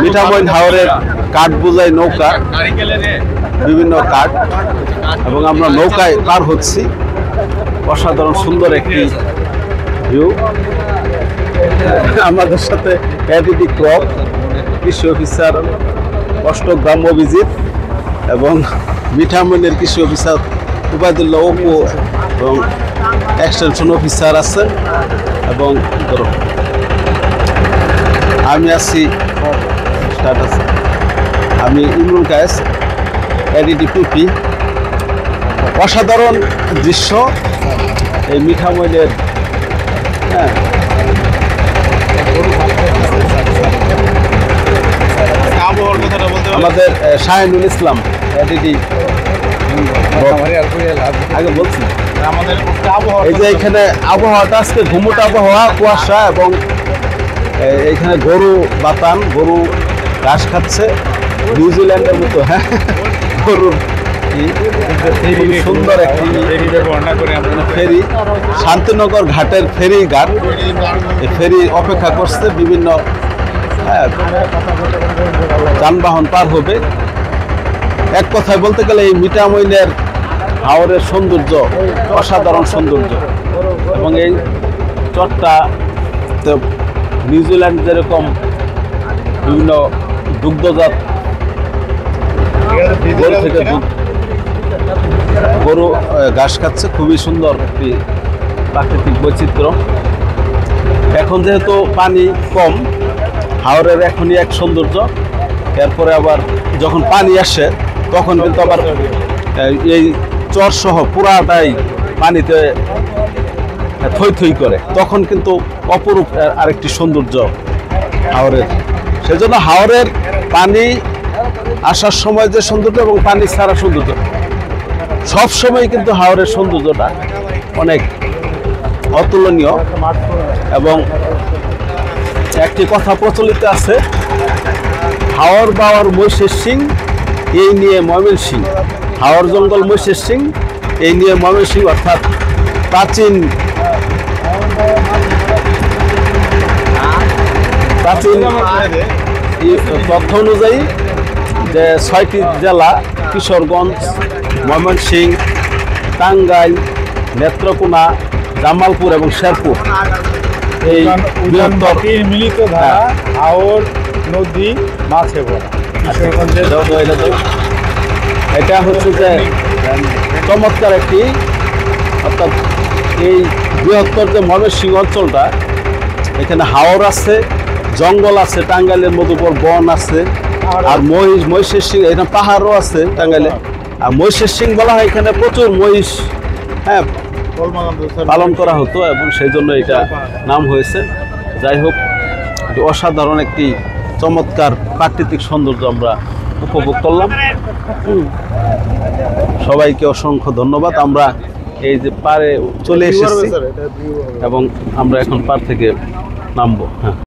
মিঠামইন হাওরের কাঠ বোঝাই নৌকা, বিভিন্ন কাঠ, এবং আমরা নৌকায় পার হচ্ছি। অসাধারণ সুন্দর একটি ভিউ। আমাদের সাথে এডিডি ক্রপ, কৃষি অফিসার অষ্টক গ্রাম্য অভিজিৎ এবং মিঠামইনের কৃষি অফিসার উবায়দুল্লাহ অপু এবং এক্সটেনশন অফিসার আছেন। এবং ধরো আমি আছি, আমি ইমরুল কায়েস, এডিডি পিপি। অসাধারণ দৃশ্য এই মিঠামইনের। হ্যাঁ, আমাদের শাহিনুল ইসলাম এডিডি আগে বলছি। এই যে এখানে আবহাওয়াটা আজকে ঘুমুট আবহাওয়া, কুয়াশা, এবং এখানে গরু বাতান, গরু ঘাস খাচ্ছে নিউজিল্যান্ডের মতো। হ্যাঁ, গরুর সুন্দর একটি ফেরি, শান্তিনগর ঘাটের ফেরি ঘাট। এই ফেরি অপেক্ষা করছে, বিভিন্ন যানবাহন পার হবে। এক কথায় বলতে গেলে এই মিঠামইনের হাওরের সৌন্দর্য অসাধারণ সৌন্দর্য। এবং এই চরটা নিউজিল্যান্ড যেরকম বিভিন্ন দুগ্ধজাত থেকে গরু ঘাস খাচ্ছে, খুবই সুন্দর একটি প্রাকৃতিক বৈচিত্র্য। এখন যেহেতু পানি কম, হাওরের এখনই এক সৌন্দর্য। এরপরে আবার যখন পানি আসে তখন কিন্তু আবার এই চর সহ পুরাটাই পানিতে থই থই করে, তখন কিন্তু অপরূপ আরেকটি সৌন্দর্য হাওরের। সেজন্য হাওরের পানি আসার সময় যে সৌন্দর্য এবং পানি ছাড়া সৌন্দর্য, সব সময় কিন্তু হাওরের সৌন্দর্যটা অনেক অতুলনীয়। এবং একটি কথা প্রচলিত আছে, হাওর বাওয়ার মহিষের সিং, এই নিয়ে ময়মনসিংহ। হাওর জঙ্গল মহিষের সিং, এই নিয়ে ময়মনসিংহ। অর্থাৎ প্রাচীন তথ্য অনুযায়ী যে 6টি জেলা, কিশোরগঞ্জ, ময়মনসিংহ, টাঙ্গাইল, নেত্রকোনা, জামালপুর এবং শেরপুর, এই বৃহত্তর মিলিত ধারা হাওর নদী মাছে ভরা। এটা হচ্ছে যে চমৎকার একটি, অর্থাৎ এই বৃহত্তর যে ময়মনসিংহ অঞ্চলটা, এখানে হাওর আছে, জঙ্গল আছে, টাঙ্গাইলের মধুপুর বন আছে, আর মহিষের সিং, এখানে পাহাড়ও আছে টাঙ্গাইলে। আর মহিষের সিং বলা হয়, এখানে প্রচুর মহিষ পালন করা হতো এবং সেই জন্য এটা নাম হয়েছে। যাই হোক, অসাধারণ একটি চমৎকার প্রাকৃতিক সৌন্দর্য আমরা উপভোগ করলাম। সবাইকে অসংখ্য ধন্যবাদ। আমরা এই যে পারে চলে এসেছি এবং আমরা এখন পার থেকে নামবো। হ্যাঁ।